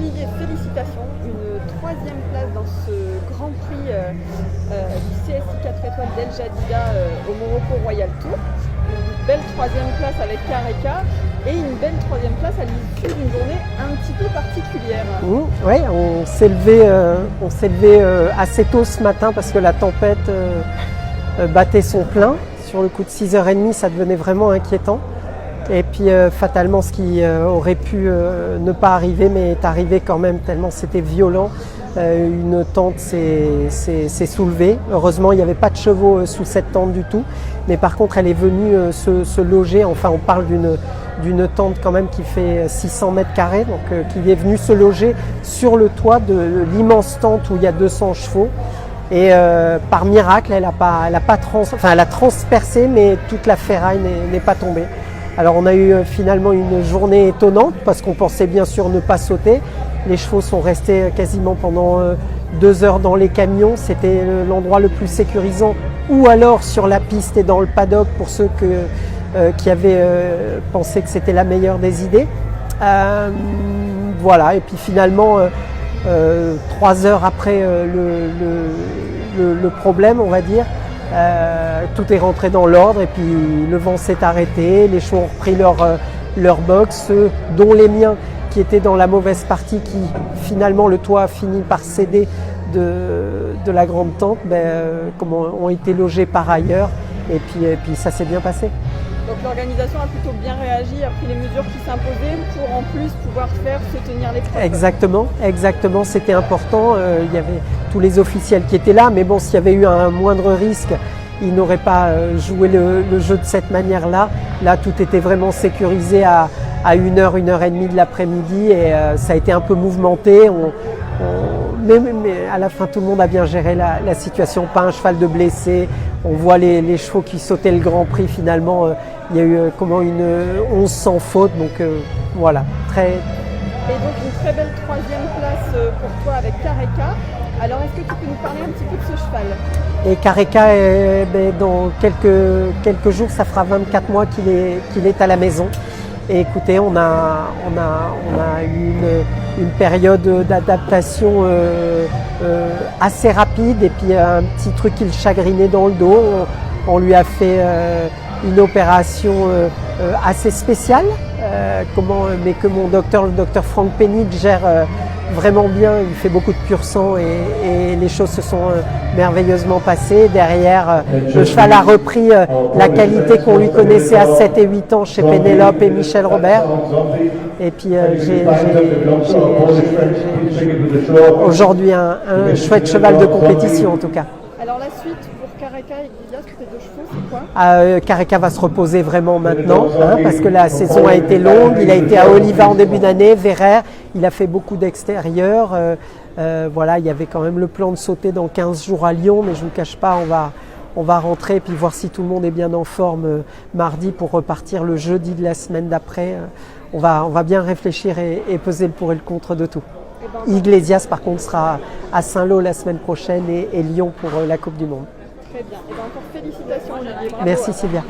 Olivier, félicitations. Une troisième place dans ce Grand Prix du CSI 4 étoiles d'El Jadida au Morocco Royal Tour. Une belle troisième place avec Kareka et une belle troisième place à l'issue d'une journée un petit peu particulière. Oui, on s'est levé assez tôt ce matin parce que la tempête battait son plein. Sur le coup de 6h30, ça devenait vraiment inquiétant. Et puis fatalement, ce qui aurait pu ne pas arriver, mais est arrivé quand même tellement c'était violent. Une tente s'est soulevée. Heureusement, il n'y avait pas de chevaux sous cette tente du tout. Mais par contre, elle est venue se loger. Enfin, on parle d'une tente quand même qui fait 600 mètres carrés, donc qui est venue se loger sur le toit de l'immense tente où il y a 200 chevaux. Et par miracle, elle a transpercé, mais toute la ferraille n'est pas tombée. Alors on a eu finalement une journée étonnante parce qu'on pensait bien sûr ne pas sauter. Les chevaux sont restés quasiment pendant 2 heures dans les camions. C'était l'endroit le plus sécurisant, ou alors sur la piste et dans le paddock pour ceux qui avaient pensé que c'était la meilleure des idées. Voilà, et puis finalement 3 heures après le problème, on va dire, tout est rentré dans l'ordre et puis le vent s'est arrêté, les chevaux ont repris leur box, ceux dont les miens qui étaient dans la mauvaise partie, qui finalement le toit a fini par céder de la grande tente, ont été logés par ailleurs et puis ça s'est bien passé. Donc l'organisation a plutôt bien réagi, a pris les mesures qui s'imposaient pour en plus pouvoir se tenir l'épreuve. Exactement, c'était important. Il y avait tous les officiels qui étaient là, mais bon, s'il y avait eu un moindre risque, ils n'auraient pas joué le jeu de cette manière-là. Là, tout était vraiment sécurisé à 1h, 1h30 de l'après-midi et ça a été un peu mouvementé. Mais à la fin, tout le monde a bien géré la situation. Pas un cheval de blessé. On voit les chevaux qui sautaient le Grand Prix finalement. Il y a eu une 11 sans faute. Donc voilà, très... Et donc une très belle troisième place pour toi avec Kareka. Alors est-ce que tu peux nous parler un petit peu de ce cheval? Et Kareka, dans quelques jours, ça fera 24 mois qu'il est à la maison. Et écoutez, on a eu une période d'adaptation assez rapide et puis un petit truc qui le chagrinait dans le dos. On lui a fait une opération assez spéciale, mais que le docteur Franck Pénit gère vraiment bien. Il fait beaucoup de pur sang et les choses se sont merveilleusement passées. Derrière, le cheval a repris la qualité qu'on lui connaissait à 7 et 8 ans chez Pénélope et Michel Robert. Et puis j'ai aujourd'hui un chouette cheval de compétition en tout cas. Alors la suite pour Kareka et Glidia, sur tes deux chevaux, c'est quoi? Kareka va se reposer vraiment maintenant, parce que la saison a été longue. Il a été à Oliva en début d'année, Verrères, il a fait beaucoup d'extérieur. Voilà, il y avait quand même le plan de sauter dans 15 jours à Lyon, mais je ne vous cache pas, on va rentrer et puis voir si tout le monde est bien en forme mardi pour repartir le jeudi de la semaine d'après. On va bien réfléchir et peser le pour et le contre de tout. Iglesias par contre sera à Saint-Lô la semaine prochaine et Lyon pour la Coupe du Monde. Très bien. Et encore félicitations Olivier. Bravo. Merci Sylvia.